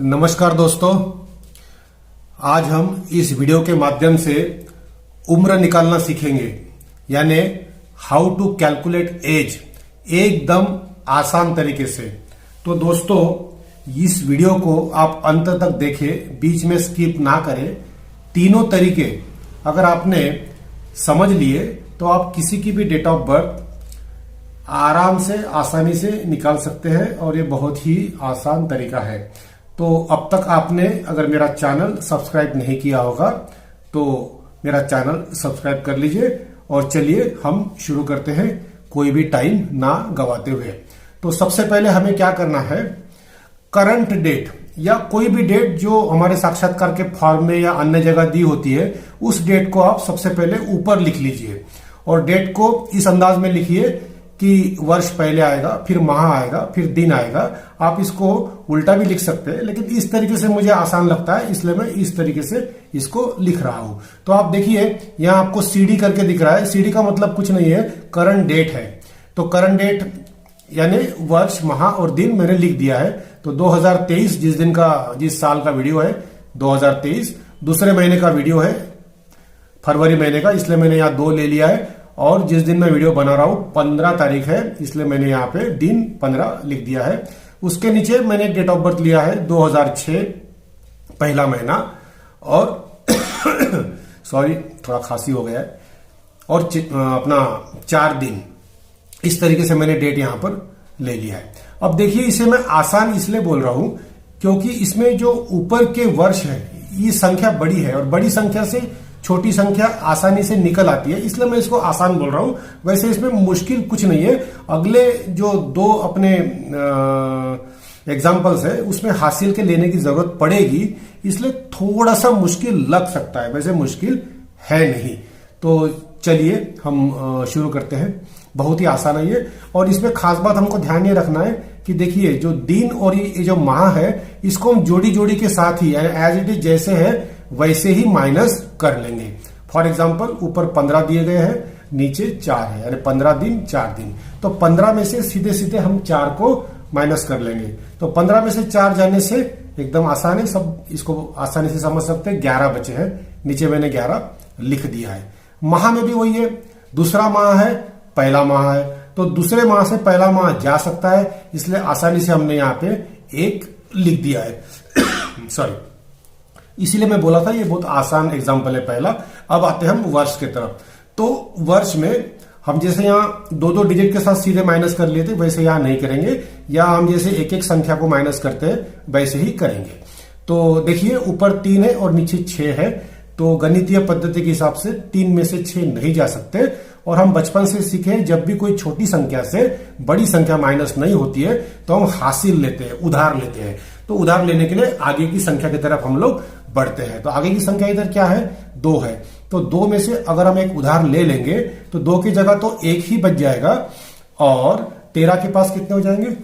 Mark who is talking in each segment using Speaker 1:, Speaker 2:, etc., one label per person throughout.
Speaker 1: नमस्कार दोस्तों, आज हम इस वीडियो के माध्यम से उम्र निकालना सीखेंगे, यानी हाउ टू कैलकुलेट एज एकदम आसान तरीके से। तो दोस्तों, इस वीडियो को आप अंत तक देखें, बीच में स्किप ना करें। तीनों तरीके अगर आपने समझ लिए तो आप किसी की भी डेट ऑफ बर्थ आराम से आसानी से निकाल सकते हैं और ये बहुत ही आसान तरीका है। तो अब तक आपने अगर मेरा चैनल सब्सक्राइब नहीं किया होगा तो मेरा चैनल सब्सक्राइब कर लीजिए और चलिए हम शुरू करते हैं, कोई भी टाइम ना गवाते हुए। तो सबसे पहले हमें क्या करना है, करंट डेट या कोई भी डेट जो हमारे साक्षात्कार के फॉर्म में या अन्य जगह दी होती है, उस डेट को आप सबसे पहले ऊपर लिख लीजिए और डेट को इस अंदाज में लिखिए कि वर्ष पहले आएगा, फिर माह आएगा, फिर दिन आएगा। आप इसको उल्टा भी लिख सकते हैं, लेकिन इस तरीके से मुझे आसान लगता है, इसलिए मैं इस तरीके से इसको लिख रहा हूं। तो आप देखिए, यहां आपको सीडी करके दिख रहा है। सीडी का मतलब कुछ नहीं है, करंट डेट है। तो करंट डेट यानी वर्ष, माह और दिन मैंने लिख दिया है। तो 2023 जिस साल का वीडियो है 2023, दूसरे महीने का वीडियो है फरवरी महीने का, इसलिए मैंने यहाँ 2 ले लिया है। और जिस दिन मैं वीडियो बना रहा हूं 15 तारीख है, इसलिए मैंने यहाँ पे दिन 15 लिख दिया है। उसके नीचे मैंने डेट ऑफ बर्थ लिया है 2006 पहला महीना और सॉरी थोड़ा खांसी हो गया है, और अपना 4 दिन। इस तरीके से मैंने डेट यहां पर ले लिया है। अब देखिए, इसे मैं आसान इसलिए बोल रहा हूं क्योंकि इसमें जो ऊपर के वर्ष है ये संख्या बड़ी है और बड़ी संख्या से छोटी संख्या आसानी से निकल आती है, इसलिए मैं इसको आसान बोल रहा हूं। वैसे इसमें मुश्किल कुछ नहीं है। अगले जो 2 अपने एग्जाम्पल्स है उसमें हासिल के लेने की जरूरत पड़ेगी, इसलिए थोड़ा सा मुश्किल लग सकता है, वैसे मुश्किल है नहीं। तो चलिए हम शुरू करते हैं। बहुत ही आसान है ये, और इसमें खास बात हमको ध्यान ये रखना है कि देखिए, जो दिन और ये जो माह है, इसको हम जोड़ी जोड़ी के साथ ही एज इट इज जैसे है वैसे ही माइनस कर लेंगे। फॉर एग्जाम्पल, ऊपर 15 दिए गए हैं, नीचे 4 है, यानी 15 दिन 4 दिन। तो 15 में से सीधे सीधे हम 4 को माइनस कर लेंगे। तो 15 में से 4 जाने से एकदम आसान है, सब इसको आसानी से समझ सकते हैं। 11 बचे हैं, नीचे मैंने 11 लिख दिया है। माह में भी वही है, दूसरा माह है, पहला माह है, तो दूसरे माह से पहला माह जा सकता है, इसलिए आसानी से हमने यहाँ पे 1 लिख दिया है। सॉरी, इसीलिए मैं बोला था ये बहुत आसान एग्जाम्पल है पहला। अब आते हैं हम वर्ष के तरफ। तो वर्ष में हम जैसे यहाँ 2-2 डिजिट के साथ सीधे माइनस कर लिए थे, वैसे यहाँ नहीं करेंगे, या हम जैसे एक एक संख्या को माइनस करते हैं वैसे ही करेंगे। तो देखिए, ऊपर 3 है और नीचे 6 है, तो गणितीय पद्धति के हिसाब से 3 में से 6 नहीं जा सकते। और हम बचपन से सीखे, जब भी कोई छोटी संख्या से बड़ी संख्या माइनस नहीं होती है तो हम हासिल लेते हैं, उधार लेते हैं। तो उधार लेने के लिए आगे की संख्या की तरफ हम लोग बढ़ते हैं। तो आगे की संख्या इधर क्या है, 2 है। तो 2 में से अगर हम एक उधार ले लेंगे तो 2 की जगह तो 1 ही बच जाएगा, और 13 के पास कितने हो जाएंगे,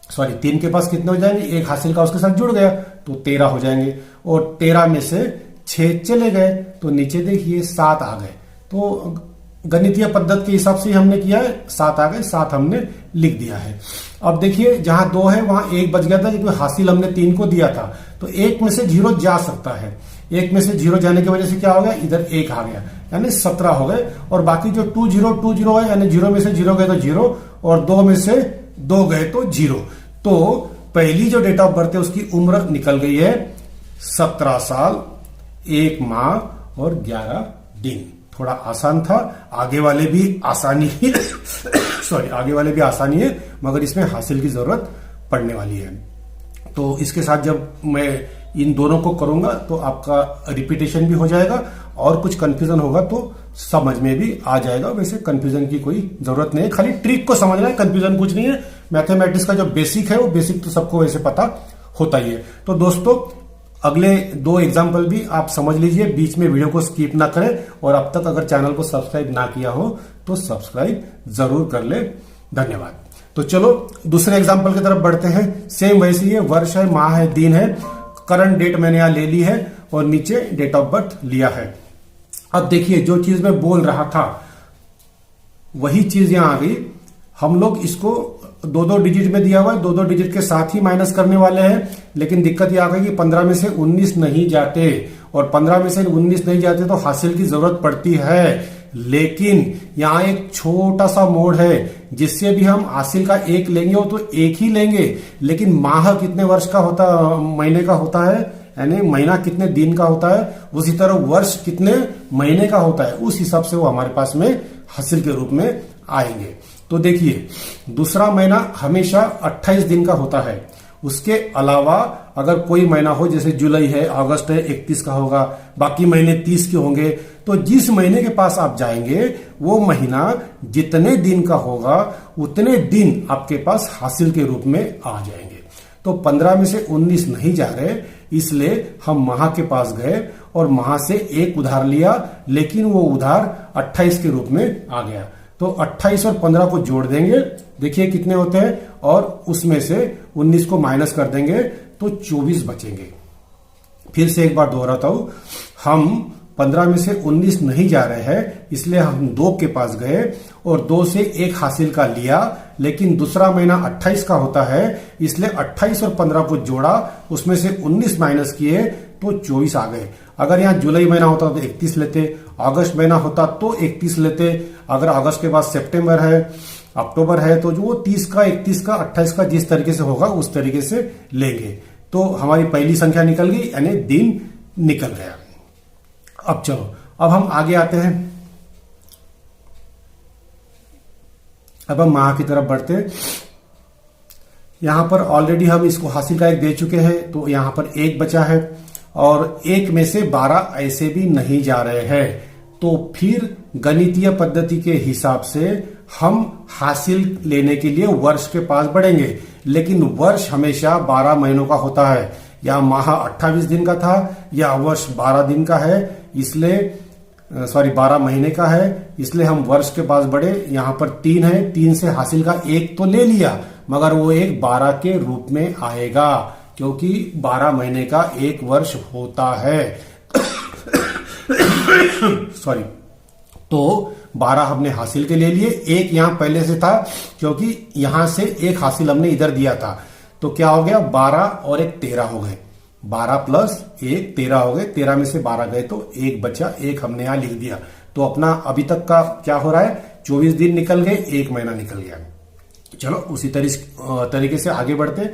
Speaker 1: सॉरी 3 के पास कितने हो जाएंगे, 1 हासिल का उसके साथ जुड़ गया तो 13 हो जाएंगे। और 13 में से 6 चले गए तो नीचे देखिए 7 आ गए। तो गणितीय पद्धति के हिसाब से हमने किया है, 7 आ गए, 7 हमने लिख दिया है। अब देखिए, जहां 2 है वहां 1 बच गया था, क्योंकि हासिल हमने 3 को दिया था, तो 1 में से 0 जा सकता है। 1 में से 0 जाने की वजह से क्या हो गया, इधर 1 आ गया, यानी 17 हो गए। और बाकी जो 2 है, यानी 0 में से 0 गए तो 0, और 2 में से 2 गए तो 0। तो पहली जो डेट ऑफ बर्थ है उसकी उम्र निकल गई है 17 साल 1 माह और 11 दिन। थोड़ा आसान था, आगे वाले भी आसानी ही आगे वाले भी आसानी है, मगर इसमें हासिल की जरूरत पड़ने वाली है। तो इसके साथ जब मैं इन दोनों को करूंगा तो आपका रिपीटेशन भी हो जाएगा, और कुछ कंफ्यूजन होगा तो समझ में भी आ जाएगा। वैसे कंफ्यूजन की कोई जरूरत नहीं है, खाली ट्रिक को समझना है, कंफ्यूजन कुछ नहीं है। मैथमेटिक्स का जो बेसिक है वो बेसिक तो सबको वैसे पता होता ही है। तो दोस्तों, अगले 2 एग्जाम्पल भी आप समझ लीजिए, बीच में वीडियो को स्किप ना करें, और अब तक अगर चैनल को सब्सक्राइब ना किया हो तो सब्सक्राइब जरूर कर ले। धन्यवाद। तो चलो दूसरे एग्जाम्पल की तरफ बढ़ते हैं। सेम वैसे ही है, वर्ष है, माह है, दिन है, करंट डेट मैंने यहां ले ली है और नीचे डेट ऑफ बर्थ लिया है। अब देखिए, जो चीज मैं बोल रहा था वही चीज यहां आ गई। हम लोग इसको दो दो डिजिट में दिया हुआ है, दो दो डिजिट के साथ ही माइनस करने वाले हैं। लेकिन दिक्कत यह आ गई कि 15 में से 19 नहीं जाते, और 15 में से 19 नहीं जाते तो हासिल की जरूरत पड़ती है। लेकिन यहां एक छोटा सा मोड़ है, जिससे भी हम हासिल का एक लेंगे वो तो एक ही लेंगे, लेकिन माह कितने वर्ष का होता, महीने का होता है, यानी महीना कितने दिन का होता है, उसी तरह वर्ष कितने महीने का होता है, उस हिसाब से वो हमारे पास में हासिल के रूप में आएंगे। तो देखिए, दूसरा महीना हमेशा 28 दिन का होता है। उसके अलावा अगर कोई महीना हो, जैसे जुलाई है, अगस्त है, 31 का होगा, बाकी महीने 30 के होंगे, तो जिस महीने के पास आप जाएंगे वो महीना जितने दिन का होगा उतने दिन आपके पास हासिल के रूप में आ जाएंगे। तो 15 में से 19 नहीं जा रहे, इसलिए हम माह के पास गए और माह से एक उधार लिया, लेकिन वो उधार 28 के रूप में आ गया। तो 28 और 15 को जोड़ देंगे, देखिए कितने होते हैं, और उसमें से 19 को माइनस कर देंगे तो 24 बचेंगे। फिर से एक बार दोहराता हूं, हम 15 में से 19 नहीं जा रहे हैं, इसलिए हम 2 के पास गए और 2 से एक हासिल का लिया, लेकिन दूसरा महीना 28 का होता है, इसलिए 28 और 15 को जोड़ा, उसमें से 19 माइनस किए तो 24 आ गए। अगर यहाँ जुलाई महीना होता तो 31 लेते, अगस्त महीना होता तो 31 लेते, अगर अगस्त के बाद सितंबर है, अक्टूबर है, तो जो वो 30 का, 31 का, 28 का जिस तरीके से होगा उस तरीके से लेंगे। तो हमारी पहली संख्या निकल गई, यानी दिन निकल गया। अब चलो, अब हम आगे आते हैं। अब हम माह की तरफ बढ़ते हैं। यहां पर ऑलरेडी हम इसको हासिल का एक दे चुके हैं, तो यहां पर एक बचा है, और एक में से 12 ऐसे भी नहीं जा रहे हैं। तो फिर गणितीय पद्धति के हिसाब से हम हासिल लेने के लिए वर्ष के पास बढ़ेंगे, लेकिन वर्ष हमेशा 12 महीनों का होता है। या माह 28 दिन का था, या वर्ष 12 दिन का है, इसलिए 12 महीने का है, इसलिए हम वर्ष के पास बढ़े। यहां पर 3 है, 3 से हासिल का एक तो ले लिया, मगर वो एक 12 के रूप में आएगा, क्योंकि 12 महीने का एक वर्ष होता है। सॉरी, तो 12 हमने हासिल के ले लिए, एक यहां पहले से था, क्योंकि यहां से एक हासिल हमने इधर दिया था, तो क्या हो गया, 12 और एक 13 हो गए, 12 प्लस 1 13 हो गए, 13 में से 12 गए तो एक बचा, एक हमने यहां लिख दिया। तो अपना अभी तक का क्या हो रहा है, 24 दिन निकल गए, एक महीना निकल गया। चलो उसी तरीके से आगे बढ़ते।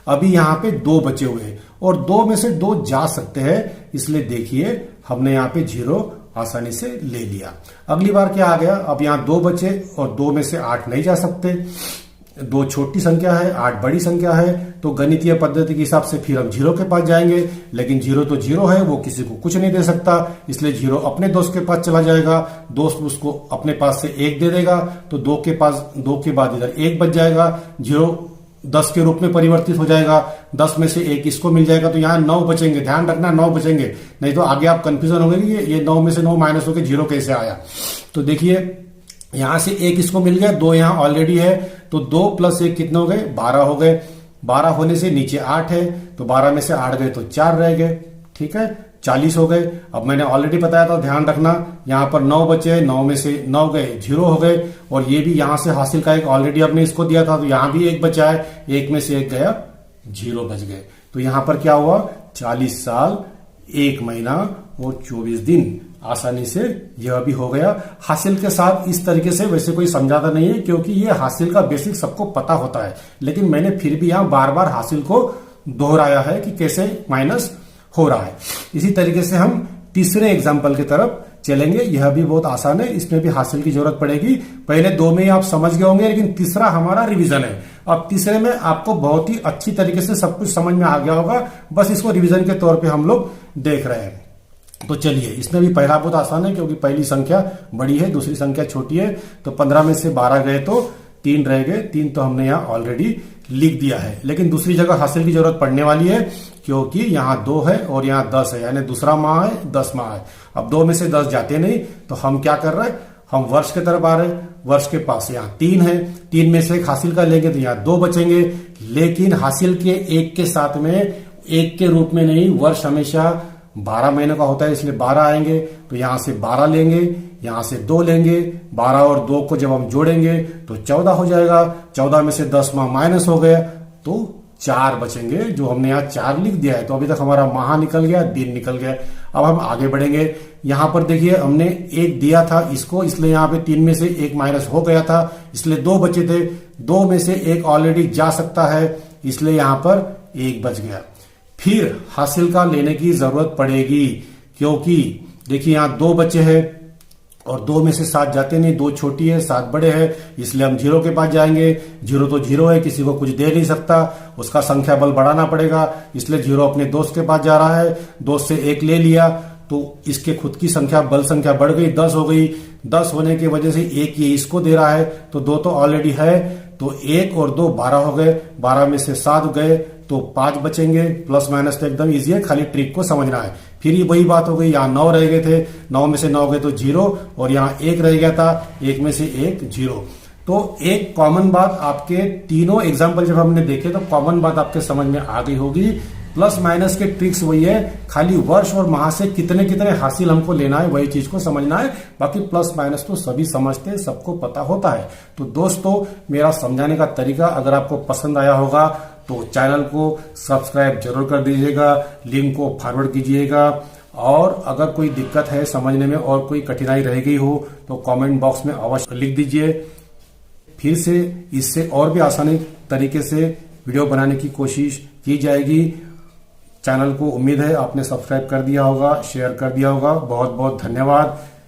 Speaker 1: अभी यहां पे 2 बचे हुए हैं, और 2 में से 2 जा सकते हैं, इसलिए देखिए हमने यहां पे 0 आसानी से ले लिया। अगली बार क्या आ गया, अब यहां 2 बचे और 2 में से 8 नहीं जा सकते, 2 छोटी संख्या है, 8 बड़ी संख्या है, तो गणितीय पद्धति के हिसाब से फिर हम 0 के पास जाएंगे, लेकिन 0 तो 0 है, वो किसी को कुछ नहीं दे सकता, इसलिए 0 अपने दोस्त के पास चला जाएगा, दोस्त उसको अपने पास से 1 दे देगा, तो 2 के पास, 2 के बाद इधर 1 बच जाएगा, 0 10 के रूप में परिवर्तित हो जाएगा, 10 में से 1 इसको मिल जाएगा, तो यहां 9 बचेंगे। ध्यान रखना 9 बचेंगे, नहीं तो आगे आप कंफ्यूजन हो गए कि ये 9 में से 9 माइनस होकर 0 कैसे आया। तो देखिए यहां से 1 इसको मिल गया, 2 यहां ऑलरेडी है, तो 2 प्लस 1 कितने हो गए, 12 हो गए। 12 होने से नीचे 8 है, तो 12 में से 8 गए तो 4 रह गए, ठीक है, 40 हो गए। अब मैंने ऑलरेडी बताया था, ध्यान रखना, यहां पर 9 बचे, 9 में से 9 गए, 0 हो गए, और ये भी यहां से हासिल का एक ऑलरेडी आपने इसको दिया था, तो यहां भी 1 बचा है, 1 में से 1 गया, 0 बच गए। तो यहां पर क्या हुआ, 40 साल 1 महीना और 24 दिन, आसानी से यह भी हो गया। हासिल के साथ इस तरीके से वैसे कोई समझाता नहीं है, क्योंकि ये हासिल का बेसिक सबको पता होता है, लेकिन मैंने फिर भी यहां बार बार हासिल को दोहराया है कि कैसे माइनस हो रहा है। इसी तरीके से हम तीसरे एग्जाम्पल की तरफ चलेंगे। यह भी बहुत आसान है, इसमें भी हासिल की जरूरत पड़ेगी। पहले 2 में ही आप समझ गए होंगे, लेकिन तीसरा हमारा रिवीजन है। अब तीसरे में आपको बहुत ही अच्छी तरीके से सब कुछ समझ में आ गया होगा, बस इसको रिवीजन के तौर पे हम लोग देख रहे हैं। तो चलिए, इसमें भी पहला बहुत आसान है, क्योंकि पहली संख्या बड़ी है, दूसरी संख्या छोटी है। तो 15 में से 12 गए तो 3 रह गए, 3 तो हमने यहाँ ऑलरेडी लिख दिया है, लेकिन दूसरी जगह हासिल की जरूरत पड़ने वाली है, क्योंकि यहाँ 2 है और यहाँ 10 है, यानी दूसरा माह है, 10 माह है। अब 2 में से 10 जाते नहीं, तो हम क्या कर रहे हैं, हम वर्ष की तरफ आ रहे हैं। वर्ष के पास यहाँ 3 है, 3 में से एक हासिल का लेंगे तो यहाँ 2 बचेंगे, लेकिन हासिल के 1 के साथ में 1 के रूप में नहीं, वर्ष हमेशा 12 महीने का होता है इसलिए 12 आएंगे, तो यहां से 12 लेंगे, यहां से 2 लेंगे, 12 और 2 को जब हम जोड़ेंगे तो 14 हो जाएगा। 14 में से 10 माह माइनस हो गया तो 4 बचेंगे, जो हमने यहाँ 4 लिख दिया है। तो अभी तक हमारा माह निकल गया, दिन निकल गया। अब हम आगे बढ़ेंगे। यहां पर देखिए हमने 1 दिया था इसको, इसलिए यहाँ पे 3 में से 1 माइनस हो गया था, इसलिए 2 बचे थे। 2 में से 1 ऑलरेडी जा सकता है, इसलिए यहां पर 1 बच गया। फिर हासिल का लेने की जरूरत पड़ेगी, क्योंकि देखिए यहां 2 बचे हैं और 2 में से 7 जाते नहीं, 2 छोटी है 7 बड़े हैं, इसलिए हम 0 के पास जाएंगे। 0 तो 0 है, किसी को कुछ दे नहीं सकता, उसका संख्या बल बढ़ाना पड़ेगा, इसलिए 0 अपने दोस्त के पास जा रहा है। दोस्त से 1 ले लिया तो इसके खुद की संख्या बल संख्या बढ़ गई, 10 हो गई। 10 होने की वजह से 1 ये इसको दे रहा है, तो 2 तो ऑलरेडी है, तो 1 और 2 12 हो गए। 12 में से 7 गए तो 5 बचेंगे। प्लस माइनस तो एकदम इजी है, खाली ट्रिक को समझना है। फिर ये वही बात हो गई, यहाँ 9 रह गए थे, 9 में से 9 गए तो 0, और यहाँ 1 रह गया था, 1 में से 1 0। तो एक कॉमन बात आपके तीनों एग्जाम्पल जब हमने देखे तो कॉमन बात आपके समझ में आ गई होगी। प्लस माइनस के ट्रिक्स वही है, खाली वर्ष और माह से कितने कितने हासिल हमको लेना है वही चीज को समझना है। बाकी प्लस माइनस तो सभी समझते हैं, सबको पता होता है। तो दोस्तों मेरा समझाने का तरीका अगर आपको पसंद आया होगा तो चैनल को सब्सक्राइब जरूर कर दीजिएगा, लिंक को फॉरवर्ड कीजिएगा, और अगर कोई दिक्कत है समझने में और कोई कठिनाई रह गई हो तो कमेंट बॉक्स में अवश्य लिख दीजिए। फिर से इससे और भी आसानी तरीके से वीडियो बनाने की कोशिश की जाएगी। चैनल को उम्मीद है आपने सब्सक्राइब कर दिया होगा, शेयर कर दिया होगा। बहुत बहुत धन्यवाद।